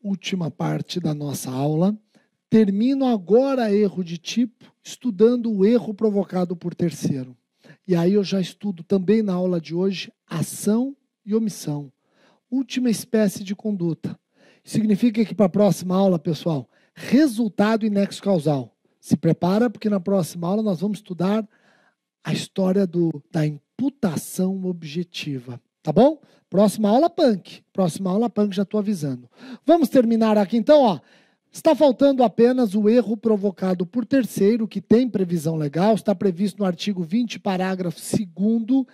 última parte da nossa aula. Termino agora erro de tipo, estudando o erro provocado por terceiro. E aí eu já estudo também na aula de hoje ação e omissão. Última espécie de conduta. Significa que para a próxima aula, pessoal, resultado e nexo causal. Se prepara, porque na próxima aula nós vamos estudar a história da imputação objetiva. Tá bom? Próxima aula, punk. Próxima aula, punk, já estou avisando. Vamos terminar aqui então, ó. Está faltando apenas o erro provocado por terceiro, que tem previsão legal, está previsto no artigo 20, parágrafo 2º,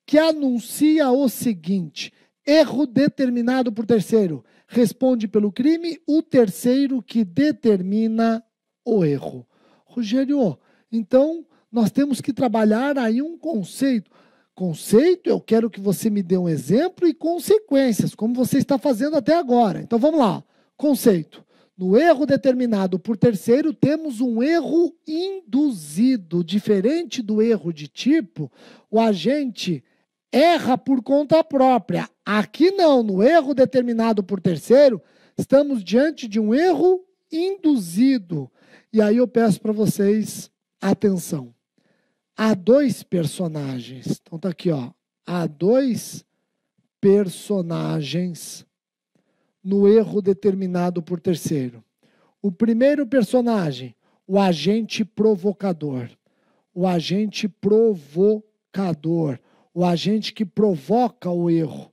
que anuncia o seguinte: erro determinado por terceiro. Responde pelo crime o terceiro que determina o erro. Rogério, então nós temos que trabalhar aí um conceito. Conceito, eu quero que você me dê um exemplo, e consequências, como você está fazendo até agora. Então vamos lá. Conceito. No erro determinado por terceiro, temos um erro induzido. Diferente do erro de tipo, o agente erra por conta própria. Aqui não, no erro determinado por terceiro, estamos diante de um erro induzido. E aí eu peço para vocês atenção. Há dois personagens. Então tá aqui, ó. Há dois personagens no erro determinado por terceiro. O primeiro personagem, o agente provocador. O agente provocador. O agente que provoca o erro,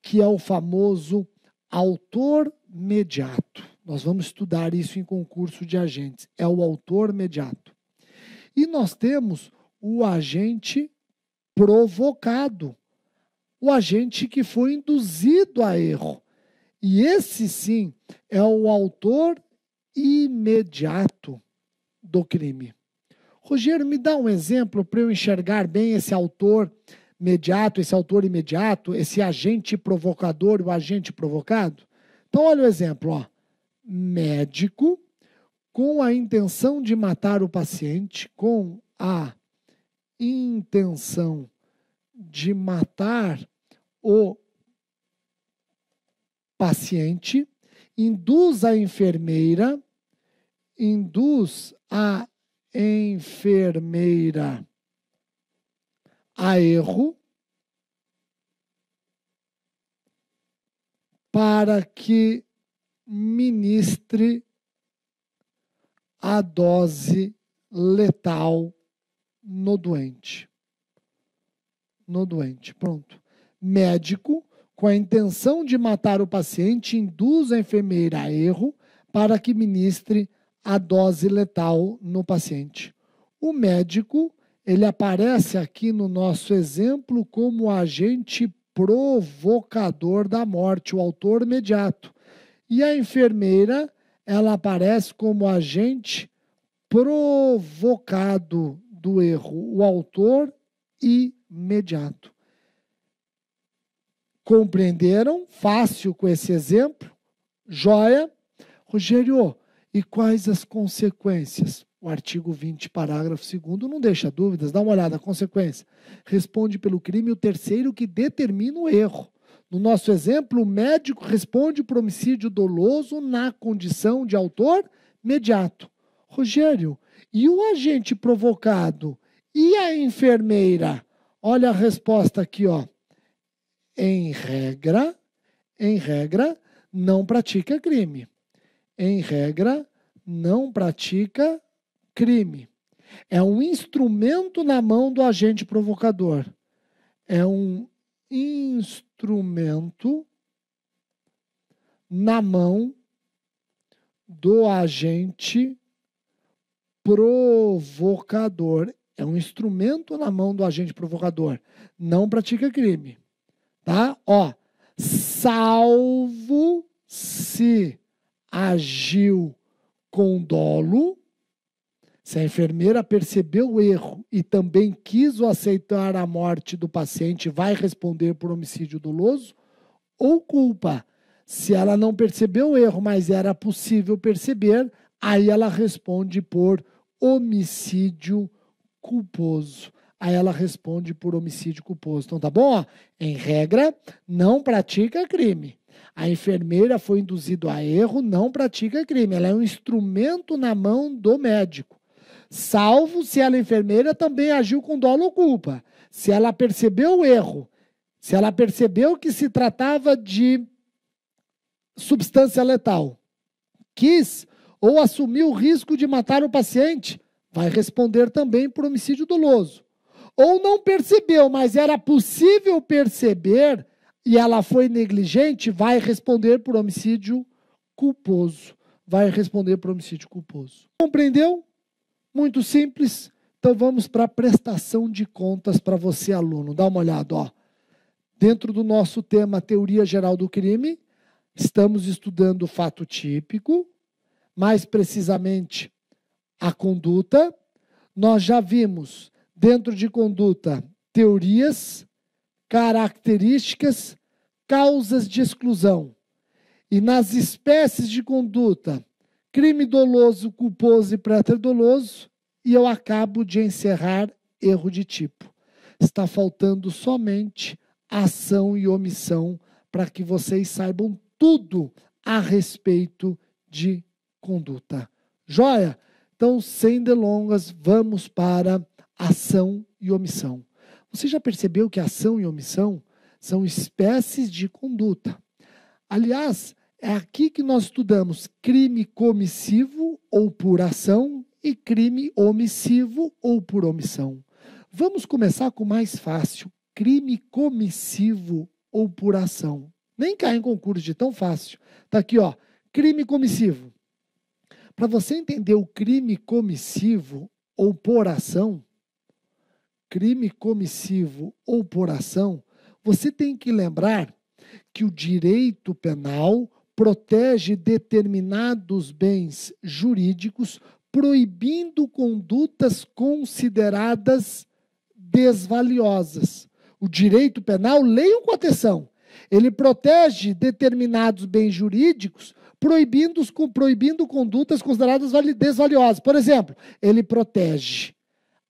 que é o famoso autor mediato. Nós vamos estudar isso em concurso de agentes. É o autor mediato. E nós temos o agente provocado. O agente que foi induzido a erro. E esse, sim, é o autor imediato do crime. Rogério, me dá um exemplo para eu enxergar bem esse autor mediato, esse autor imediato, esse agente provocador e o agente provocado? Então, olha o exemplo, ó. Médico com a intenção de matar o paciente, com a intenção de matar o paciente, induz a enfermeira a erro para que ministre a dose letal no doente. Pronto. Médico, com a intenção de matar o paciente, induz a enfermeira a erro para que ministre a dose letal no paciente. O médico, ele aparece aqui no nosso exemplo como agente provocador da morte, o autor imediato. E a enfermeira, ela aparece como agente provocado do erro, o autor imediato. Compreenderam? Fácil com esse exemplo? Joia? Rogério, e quais as consequências? O artigo 20, parágrafo 2º, não deixa dúvidas, dá uma olhada, a consequência. Responde pelo crime o terceiro que determina o erro. No nosso exemplo, o médico responde por homicídio doloso na condição de autor imediato. Rogério, e o agente provocado? E a enfermeira? Olha a resposta aqui, ó. Em regra, não pratica crime. Em regra, não pratica crime. É um instrumento na mão do agente provocador. É um instrumento na mão do agente provocador. É um instrumento na mão do agente provocador. Não pratica crime. Tá? Ó, salvo se agiu com dolo, se a enfermeira percebeu o erro e também quis aceitar a morte do paciente, vai responder por homicídio doloso, ou culpa. Se ela não percebeu o erro, mas era possível perceber, aí ela responde por homicídio culposo. Aí ela responde por homicídio culposo. Então, tá bom? Ó, em regra, não pratica crime. A enfermeira foi induzida a erro, não pratica crime. Ela é um instrumento na mão do médico. Salvo se ela, enfermeira, também agiu com dolo ou culpa. Se ela percebeu o erro, se ela percebeu que se tratava de substância letal, quis ou assumiu o risco de matar o paciente, vai responder também por homicídio doloso. Ou não percebeu, mas era possível perceber e ela foi negligente, vai responder por homicídio culposo. Vai responder por homicídio culposo. Compreendeu? Muito simples. Então vamos para a prestação de contas para você, aluno. Dá uma olhada, ó. Dentro do nosso tema Teoria Geral do Crime, estamos estudando o fato típico, mais precisamente a conduta. Nós já vimos, dentro de conduta, teorias, características, causas de exclusão. E nas espécies de conduta, crime doloso, culposo e préter-doloso, e eu acabo de encerrar erro de tipo. Está faltando somente ação e omissão para que vocês saibam tudo a respeito de conduta. Joia? Então, sem delongas, vamos para ação e omissão. Você já percebeu que ação e omissão são espécies de conduta? Aliás, é aqui que nós estudamos crime comissivo ou por ação e crime omissivo ou por omissão. Vamos começar com o mais fácil, crime comissivo ou por ação. Nem cai em concurso de tão fácil. Está aqui, ó, crime comissivo. Para você entender o crime comissivo ou por ação, crime comissivo ou por ação, você tem que lembrar que o direito penal protege determinados bens jurídicos, proibindo condutas consideradas desvaliosas. O direito penal, leiam com atenção, ele protege determinados bens jurídicos, proibindo condutas consideradas desvaliosas. Por exemplo, ele protege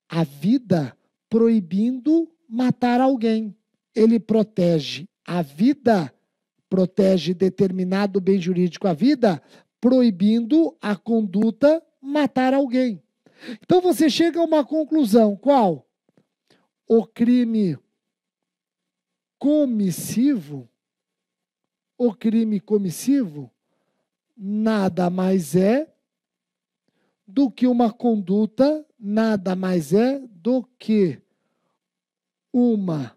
a vida, proibindo matar alguém. Ele protege a vida, protege determinado bem jurídico, a vida, proibindo a conduta matar alguém. Então você chega a uma conclusão, qual? O crime comissivo, nada mais é do que uma conduta, nada mais é do que uma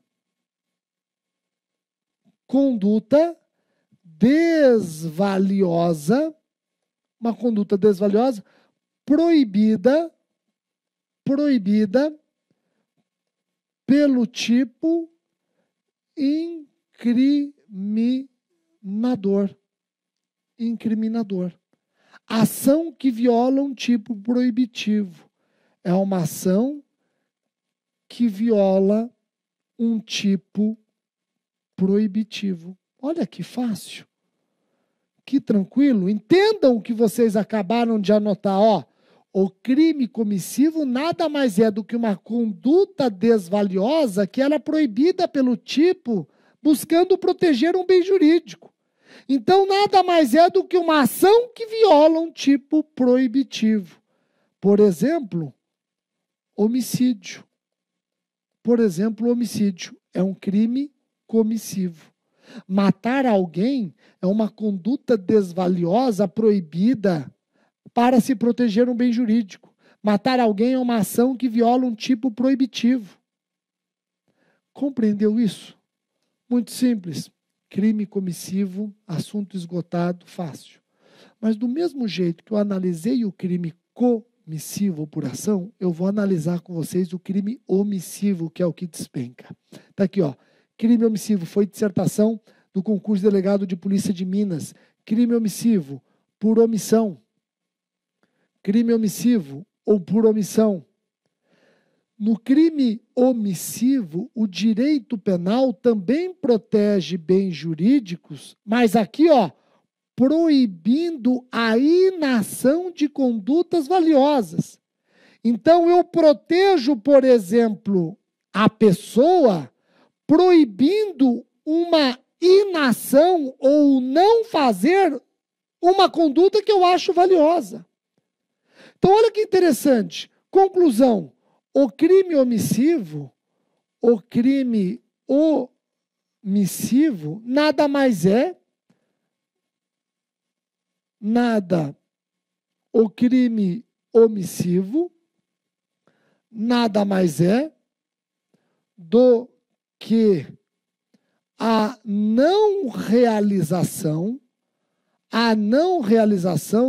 conduta desvaliosa, proibida pelo tipo incriminador. Ação que viola um tipo proibitivo. É uma ação que viola um tipo proibitivo. Olha que fácil. Que tranquilo. Entendam o que vocês acabaram de anotar, ó. O crime comissivo nada mais é do que uma conduta desvaliosa que era proibida pelo tipo, buscando proteger um bem jurídico. Então, nada mais é do que uma ação que viola um tipo proibitivo. Por exemplo, homicídio. É um crime comissivo. Matar alguém é uma conduta desvaliosa, proibida, para se proteger um bem jurídico. Matar alguém é uma ação que viola um tipo proibitivo. Compreendeu isso? Muito simples. Crime comissivo, assunto esgotado, fácil. Mas do mesmo jeito que eu analisei o crime comissivo por ação, eu vou analisar com vocês o crime omissivo, que é o que despenca. Está aqui, ó. Crime omissivo foi dissertação do concurso de delegado de polícia de Minas. Crime omissivo por omissão. Crime omissivo ou por omissão. No crime omissivo, o direito penal também protege bens jurídicos, mas aqui, ó, proibindo a inação de condutas valiosas. Então, eu protejo, por exemplo, a pessoa, proibindo uma inação ou não fazer uma conduta que eu acho valiosa. Então, olha que interessante. Conclusão: o crime omissivo nada mais é, o crime omissivo nada mais é do que a não realização,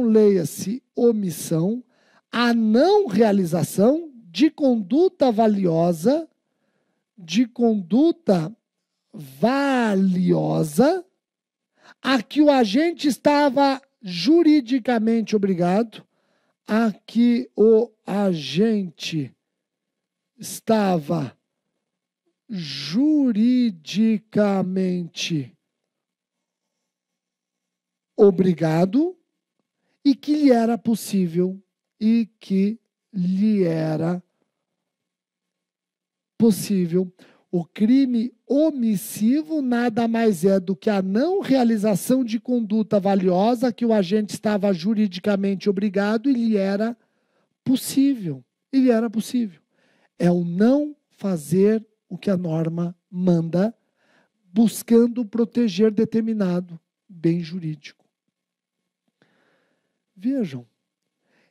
leia-se omissão, a não realização de conduta valiosa, a que o agente estava juridicamente obrigado, e que lhe era possível, O crime omissivo nada mais é do que a não realização de conduta valiosa que o agente estava juridicamente obrigado e lhe era possível. É o não fazer o que a norma manda, buscando proteger determinado bem jurídico. Vejam,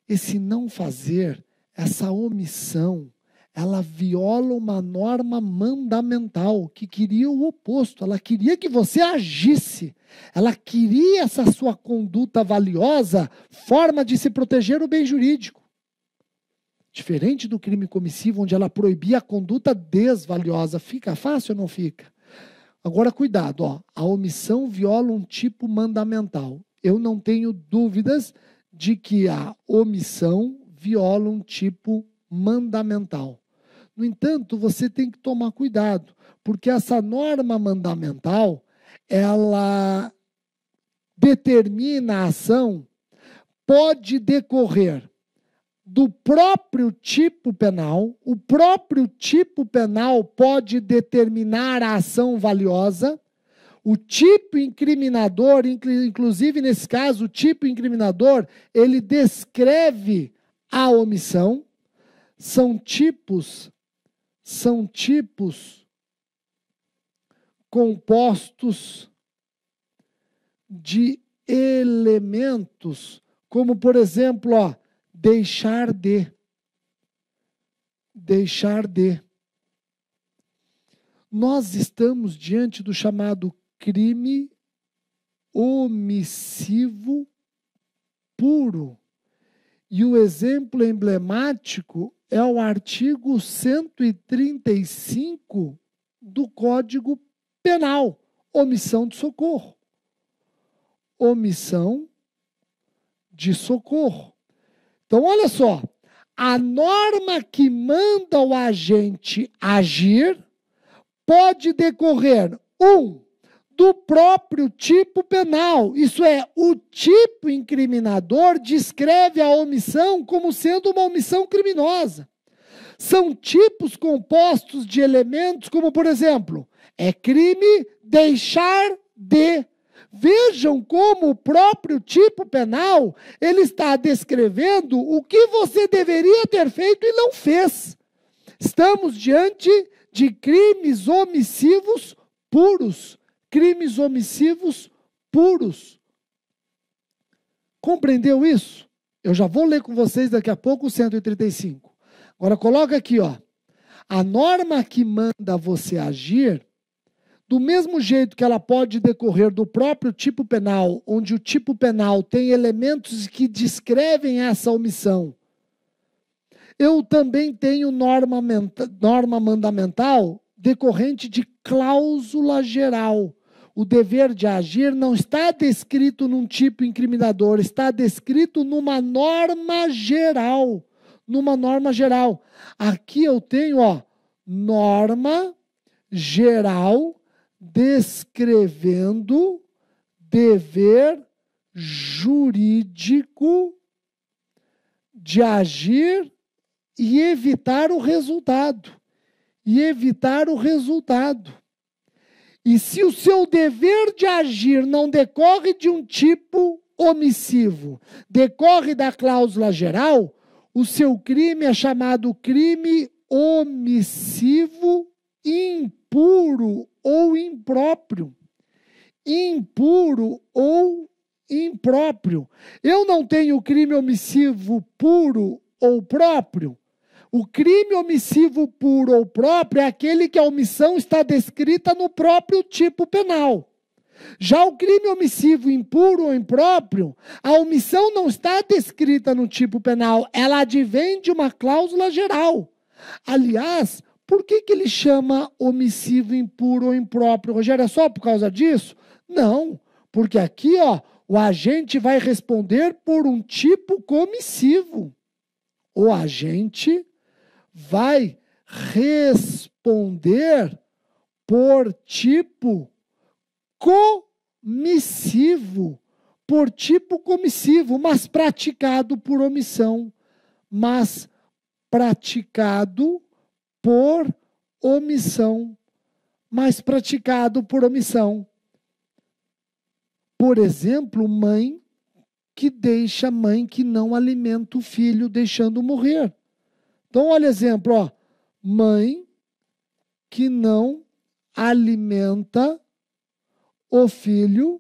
esse não fazer, essa omissão, ela viola uma norma mandamental que queria o oposto. Ela queria que você agisse. Ela queria essa sua conduta valiosa, forma de se proteger o bem jurídico. Diferente do crime comissivo, onde ela proibia a conduta desvaliosa. Fica fácil ou não fica? Agora, cuidado, ó. A omissão viola um tipo mandamental. Eu não tenho dúvidas de que a omissão viola um tipo mandamental. No entanto, você tem que tomar cuidado, porque essa norma mandamental, ela determina a ação, pode decorrer do próprio tipo penal, o próprio tipo penal pode determinar a ação valiosa, o tipo incriminador, inclusive nesse caso, o tipo incriminador, ele descreve a omissão, são tipos compostos de elementos, como por exemplo, ó, deixar de. Nós estamos diante do chamado crime omissivo puro. E o exemplo emblemático é o artigo 135 do Código Penal, omissão de socorro. Omissão de socorro. Então, olha só, a norma que manda o agente agir pode decorrer, do próprio tipo penal. Isso é, o tipo incriminador descreve a omissão como sendo uma omissão criminosa. São tipos compostos de elementos como, por exemplo, é crime deixar de. Vejam como o próprio tipo penal, ele está descrevendo o que você deveria ter feito e não fez. Estamos diante de crimes omissivos puros. Crimes omissivos puros. Compreendeu isso? Eu já vou ler com vocês daqui a pouco o 135. Agora coloca aqui, ó. A norma que manda você agir, do mesmo jeito que ela pode decorrer do próprio tipo penal, onde o tipo penal tem elementos que descrevem essa omissão, eu também tenho norma mandamental decorrente de cláusula geral. O dever de agir não está descrito num tipo incriminador, está descrito numa norma geral. Aqui eu tenho, ó, norma geral descrevendo dever jurídico de agir e evitar o resultado. E se o seu dever de agir não decorre de um tipo omissivo, decorre da cláusula geral, o seu crime é chamado crime omissivo impuro ou impróprio. Impuro ou impróprio. Eu não tenho crime omissivo puro ou próprio. O crime omissivo puro ou próprio é aquele que a omissão está descrita no próprio tipo penal. Já o crime omissivo impuro ou impróprio, a omissão não está descrita no tipo penal, ela advém de uma cláusula geral. Aliás, por que ele chama omissivo impuro ou impróprio? Rogério, é só por causa disso? Não, porque aqui, o agente vai responder por um tipo comissivo. O agente vai responder por tipo comissivo, mas praticado por omissão, mas praticado por omissão, Por exemplo, mãe que não alimenta o filho, deixando morrer. Então, olha o exemplo, mãe que não alimenta o filho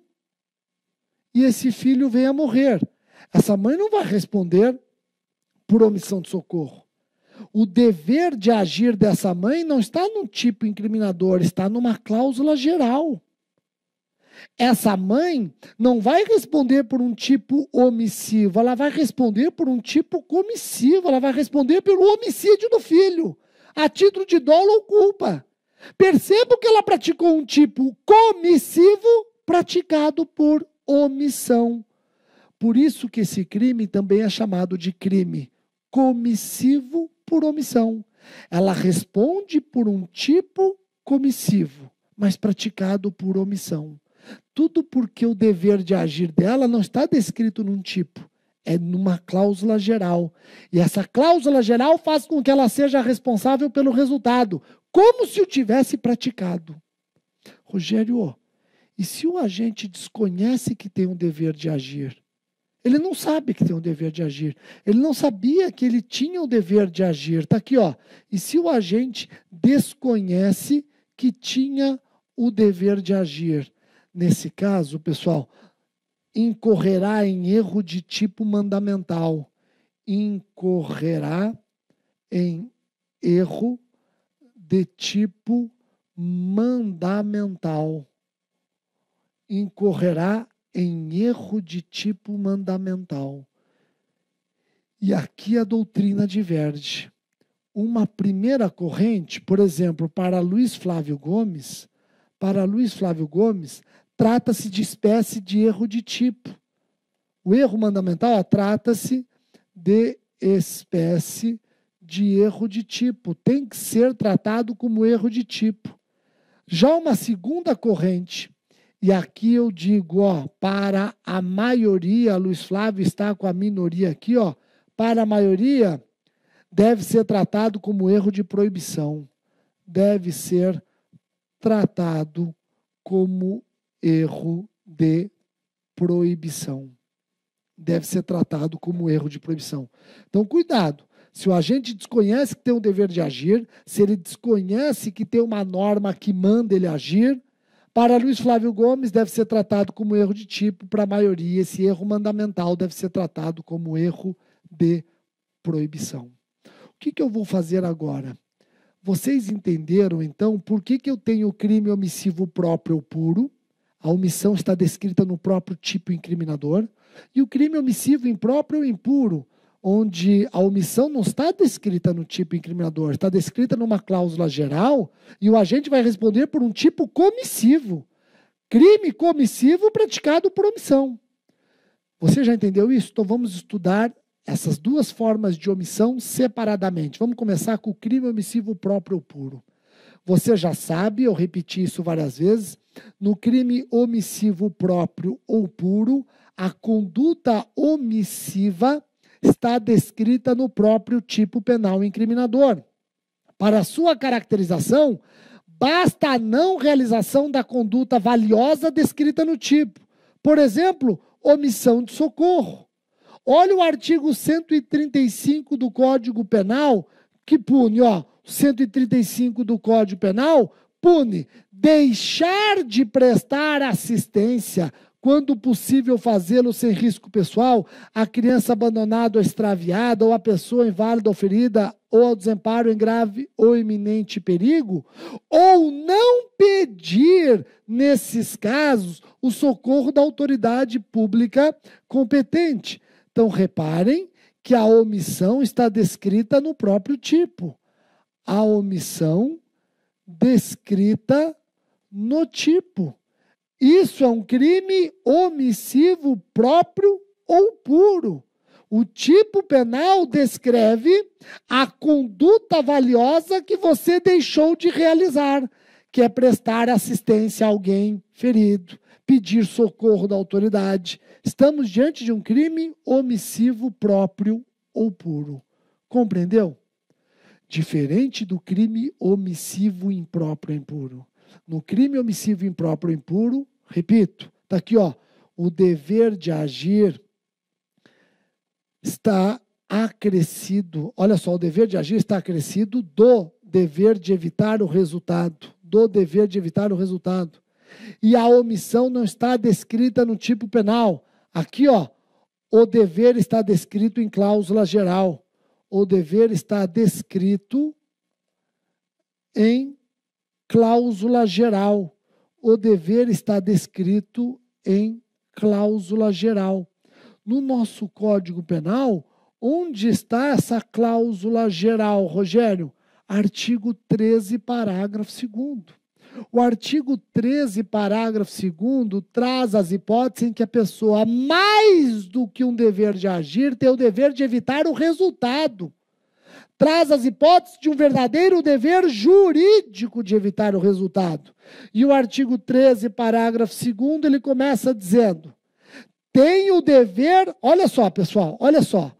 e esse filho vem a morrer. Essa mãe não vai responder por omissão de socorro. O dever de agir dessa mãe não está num tipo incriminador, está numa cláusula geral. Essa mãe não vai responder por um tipo omissivo, ela vai responder por um tipo comissivo, ela vai responder pelo homicídio do filho, a título de dolo ou culpa. Percebo que ela praticou um tipo comissivo praticado por omissão. Por isso que esse crime também é chamado de crime comissivo por omissão. Ela responde por um tipo comissivo, mas praticado por omissão. Tudo porque o dever de agir dela não está descrito num tipo, é numa cláusula geral. E essa cláusula geral faz com que ela seja responsável pelo resultado, como se o tivesse praticado. Rogério, e se o agente desconhece que tem um dever de agir? Ele não sabe que tem um dever de agir. Ele não sabia que ele tinha o dever de agir. Está aqui, E se o agente desconhece que tinha o dever de agir? Nesse caso, pessoal, incorrerá em erro de tipo mandamental. Incorrerá em erro de tipo mandamental. Incorrerá em erro de tipo mandamental. E aqui a doutrina diverge. Uma primeira corrente, por exemplo, para Luiz Flávio Gomes, trata-se de espécie de erro de tipo. O erro mandamental trata-se de espécie de erro de tipo. Tem que ser tratado como erro de tipo. Já uma segunda corrente, e aqui eu digo, para a maioria, Luiz Flávio está com a minoria aqui, para a maioria, deve ser tratado como erro de proibição. Deve ser tratado como erro de proibição. Deve ser tratado como erro de proibição. Então, cuidado. Se o agente desconhece que tem um dever de agir, se ele desconhece que tem uma norma que manda ele agir, para Luiz Flávio Gomes deve ser tratado como erro de tipo, para a maioria, esse erro mandamental deve ser tratado como erro de proibição. O que eu vou fazer agora? Vocês entenderam, então, por que eu tenho o crime omissivo próprio ou puro? A omissão está descrita no próprio tipo incriminador. E o crime omissivo impróprio ou impuro, onde a omissão não está descrita no tipo incriminador, está descrita numa cláusula geral, e o agente vai responder por um tipo comissivo. Crime comissivo praticado por omissão. Você já entendeu isso? Então vamos estudar essas duas formas de omissão separadamente. Vamos começar com o crime omissivo próprio ou puro. Você já sabe, eu repeti isso várias vezes, no crime omissivo próprio ou puro, a conduta omissiva está descrita no próprio tipo penal incriminador. Para sua caracterização, basta a não realização da conduta valiosa descrita no tipo. Por exemplo, omissão de socorro. Olha o artigo 135 do Código Penal, que pune, 135 do Código Penal, pune deixar de prestar assistência, quando possível fazê-lo sem risco pessoal, a criança abandonada ou extraviada, ou a pessoa inválida ou ferida, ou ao desamparo em grave ou iminente perigo, ou não pedir, nesses casos, o socorro da autoridade pública competente. Então, reparem que a omissão está descrita no próprio tipo. A omissão descrita no tipo. Isso é um crime omissivo próprio ou puro. O tipo penal descreve a conduta valiosa que você deixou de realizar, que é prestar assistência a alguém ferido, pedir socorro da autoridade. Estamos diante de um crime omissivo próprio ou puro. Compreendeu? Diferente do crime omissivo impróprio ou impuro. No crime omissivo impróprio ou impuro, repito, está aqui, o dever de agir está acrescido. Olha só, o dever de agir está acrescido do dever de evitar o resultado. Do dever de evitar o resultado. E a omissão não está descrita no tipo penal. Aqui, o dever está descrito em cláusula geral. O dever está descrito em cláusula geral. O dever está descrito em cláusula geral. No nosso Código Penal, onde está essa cláusula geral, Rogério? Artigo 13, parágrafo 2º. O artigo 13, parágrafo 2º, traz as hipóteses em que a pessoa, mais do que um dever de agir, tem o dever de evitar o resultado. Traz as hipóteses de um verdadeiro dever jurídico de evitar o resultado. E o artigo 13, parágrafo 2º, ele começa dizendo: tem o dever, olha só, pessoal, olha só,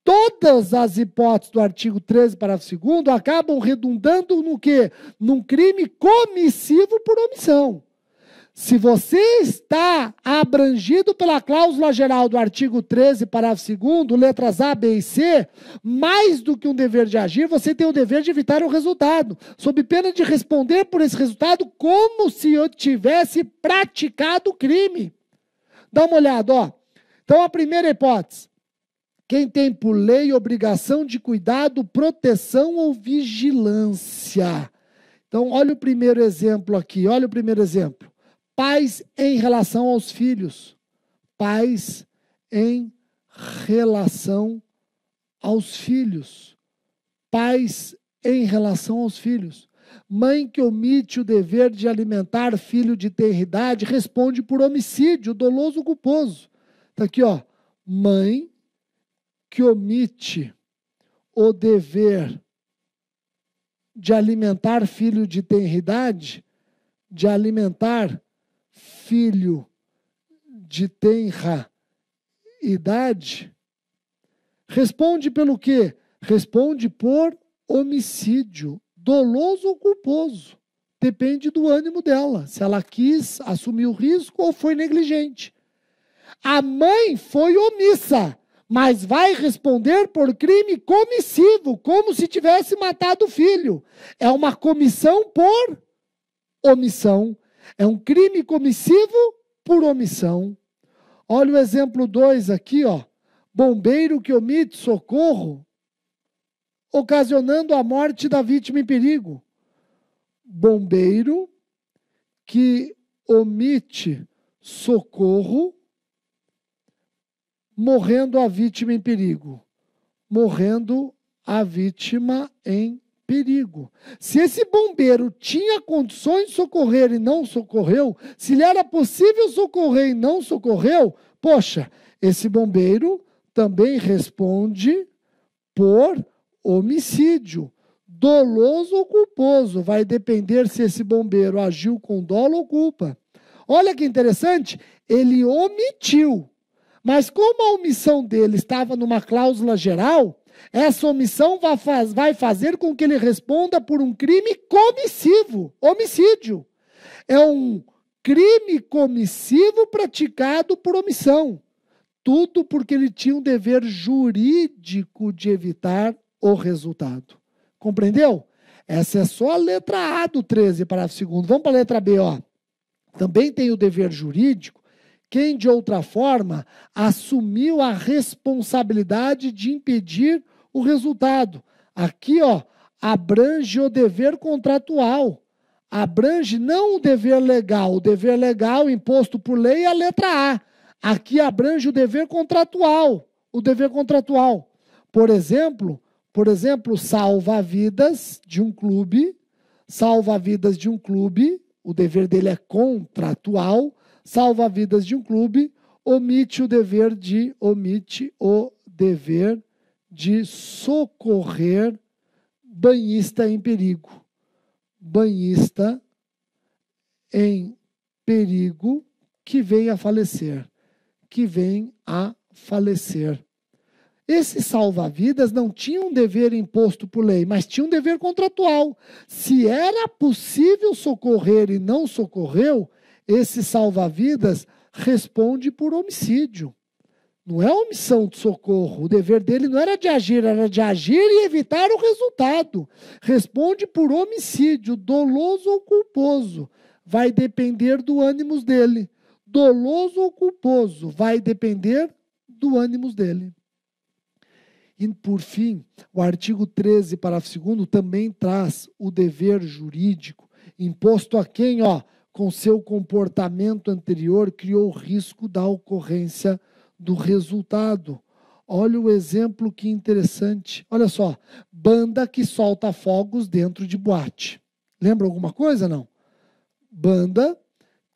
todas as hipóteses do artigo 13, parágrafo 2º, acabam redundando no quê? Num crime comissivo por omissão. Se você está abrangido pela cláusula geral do artigo 13, parágrafo 2º, letras A, B e C, mais do que um dever de agir, você tem o dever de evitar o resultado, sob pena de responder por esse resultado como se eu tivesse praticado o crime. Dá uma olhada, Então, a primeira hipótese: quem tem por lei obrigação de cuidado, proteção ou vigilância. Então, olha o primeiro exemplo aqui, olha o primeiro exemplo. Pais em relação aos filhos. Pais em relação aos filhos. Pais em relação aos filhos. Mãe que omite o dever de alimentar filho de tenra idade responde por homicídio doloso culposo. Está aqui, mãe que omite o dever de alimentar filho de tenra idade, de alimentar filho de tenra idade, responde pelo quê? Responde por homicídio, doloso ou culposo. Depende do ânimo dela, se ela quis assumir o risco ou foi negligente. A mãe foi omissa, mas vai responder por crime comissivo, como se tivesse matado o filho. É uma comissão por omissão. É um crime comissivo por omissão. Olha o exemplo 2 aqui, Bombeiro que omite socorro, ocasionando a morte da vítima em perigo. Bombeiro que omite socorro, morrendo a vítima em perigo. Morrendo a vítima em perigo. Se esse bombeiro tinha condições de socorrer e não socorreu, se lhe era possível socorrer e não socorreu, poxa, esse bombeiro também responde por homicídio, doloso ou culposo. Vai depender se esse bombeiro agiu com dolo ou culpa. Olha que interessante, ele omitiu. Mas como a omissão dele estava numa cláusula geral, Essa omissão vai fazer com que ele responda por um crime comissivo, homicídio. É um crime comissivo praticado por omissão. Tudo porque ele tinha um dever jurídico de evitar o resultado. Compreendeu? Essa é só a letra A do 13, parágrafo 2º. Vamos para a letra B, ó. Também tem o dever jurídico quem, de outra forma, assumiu a responsabilidade de impedir o resultado. Aqui, ó, abrange o dever contratual. Abrange não o dever legal. O dever legal imposto por lei é a letra A. Aqui abrange o dever contratual. O dever contratual. Por exemplo, salva-vidas de um clube. Salva-vidas de um clube. O dever dele é contratual. Salva-vidas de um clube. Omite o dever de socorrer banhista em perigo. Banhista em perigo que vem a falecer. Esse salva-vidas não tinha um dever imposto por lei, mas tinha um dever contratual. Se era possível socorrer e não socorreu, esse salva-vidas responde por homicídio. Não é omissão de socorro. O dever dele não era de agir, era de agir e evitar o resultado. Responde por homicídio, doloso ou culposo. Vai depender do ânimos dele. Doloso ou culposo, vai depender do ânimos dele. E, por fim, o artigo 13, parágrafo 2º, também traz o dever jurídico, imposto a quem, com seu comportamento anterior, criou o risco da ocorrência do resultado. Olha o exemplo que interessante. Olha só, banda que solta fogos dentro de boate. Lembra alguma coisa, não? Banda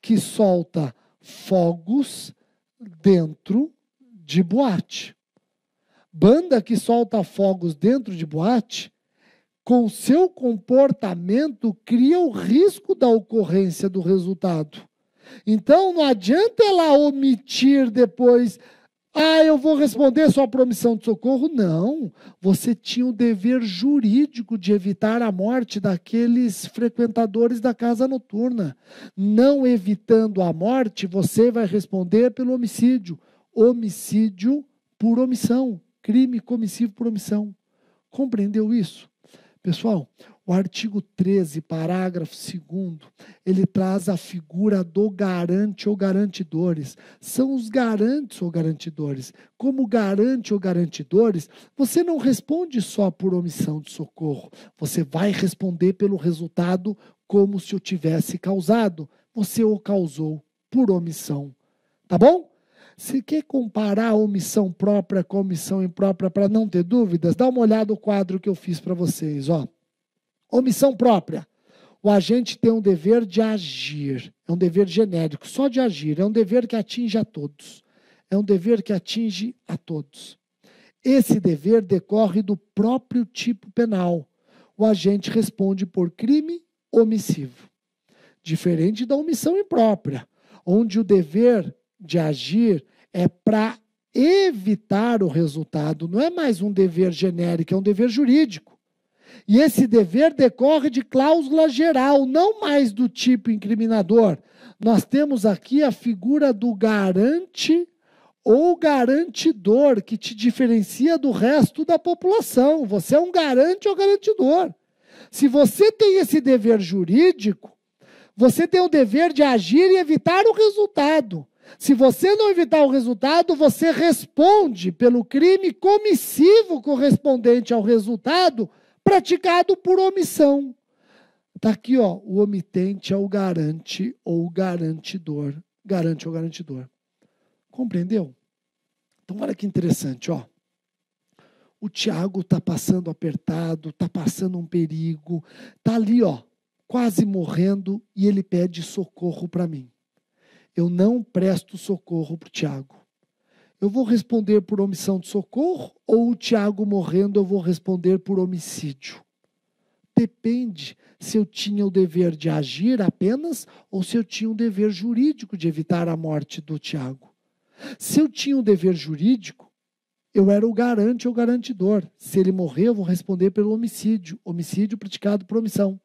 que solta fogos dentro de boate. Banda que solta fogos dentro de boate, com seu comportamento, cria o risco da ocorrência do resultado. Então, não adianta ela omitir depois, eu vou responder só por omissão de socorro. Não, você tinha o dever jurídico de evitar a morte daqueles frequentadores da casa noturna. Não evitando a morte, você vai responder pelo homicídio. Homicídio por omissão. Crime comissivo por omissão. Compreendeu isso? Pessoal, o artigo 13, parágrafo 2º, ele traz a figura do garante ou garantidores. São os garantes ou garantidores. Como garante ou garantidores, você não responde só por omissão de socorro. Você vai responder pelo resultado como se o tivesse causado. Você o causou por omissão. Tá bom? Se quer comparar a omissão própria com a omissão imprópria para não ter dúvidas, dá uma olhada no quadro que eu fiz para vocês. Omissão própria. O agente tem um dever de agir. É um dever genérico, só de agir. É um dever que atinge a todos. É um dever que atinge a todos. Esse dever decorre do próprio tipo penal. O agente responde por crime omissivo. Diferente da omissão imprópria, onde o dever de agir é para evitar o resultado. Não é mais um dever genérico, é um dever jurídico. E esse dever decorre de cláusula geral, não mais do tipo incriminador. Nós temos aqui a figura do garante ou garantidor, que te diferencia do resto da população. Você é um garante ou garantidor. Se você tem esse dever jurídico, você tem o dever de agir e evitar o resultado. Se você não evitar o resultado, você responde pelo crime comissivo correspondente ao resultado praticado por omissão. Está aqui, o omitente é o garante ou garantidor. Garante ou garantidor. Compreendeu? Então, olha que interessante, O Tiago está passando apertado, está passando um perigo, está ali, quase morrendo, e ele pede socorro para mim. Eu não presto socorro para o Tiago. Eu vou responder por omissão de socorro ou o Tiago morrendo eu vou responder por homicídio? Depende se eu tinha o dever de agir apenas ou se eu tinha o dever jurídico de evitar a morte do Tiago. Se eu tinha o dever jurídico, Eu era o garante ou garantidor. Se ele morrer, eu vou responder pelo homicídio. Homicídio praticado por omissão.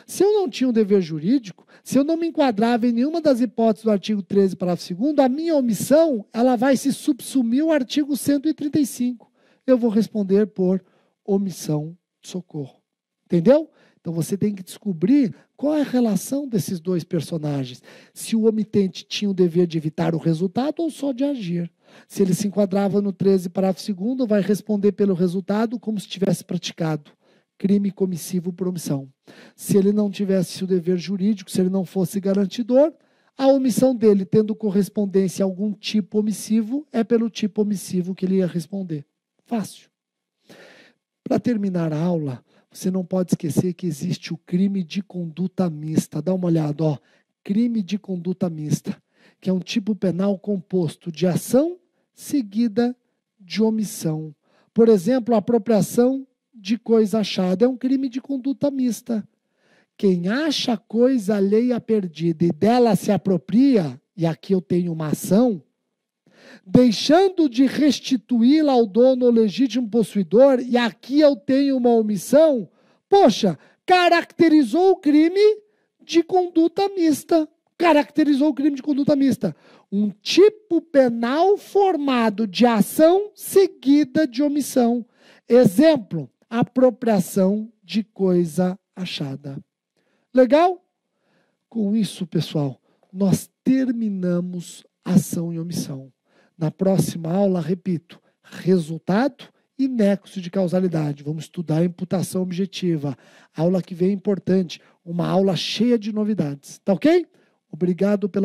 Se eu não tinha um dever jurídico, se eu não me enquadrava em nenhuma das hipóteses do artigo 13, parágrafo 2º, a minha omissão ela vai se subsumir ao artigo 135. Eu vou responder por omissão de socorro. Entendeu? Então você tem que descobrir qual é a relação desses dois personagens. Se o omitente tinha o dever de evitar o resultado ou só de agir. Se ele se enquadrava no 13, parágrafo 2º, vai responder pelo resultado como se tivesse praticado crime comissivo por omissão. Se ele não tivesse o dever jurídico, se ele não fosse garantidor, a omissão dele, tendo correspondência a algum tipo omissivo, é pelo tipo omissivo que ele ia responder. Fácil. Para terminar a aula, você não pode esquecer que existe o crime de conduta mista. Dá uma olhada, ó. Crime de conduta mista, que é um tipo penal composto de ação seguida de omissão. Por exemplo, a apropriação de coisa achada é um crime de conduta mista. Quem acha coisa alheia perdida e dela se apropria, e aqui eu tenho uma ação, deixando de restituí-la ao dono ou legítimo possuidor, e aqui eu tenho uma omissão, poxa, caracterizou o crime de conduta mista. Caracterizou o crime de conduta mista. Um tipo penal formado de ação seguida de omissão. Exemplo, apropriação de coisa achada. Legal? Com isso, pessoal, nós terminamos ação e omissão. Na próxima aula, repito, resultado e nexo de causalidade. Vamos estudar a imputação objetiva. A aula que vem é importante, uma aula cheia de novidades. Tá ok? Obrigado pela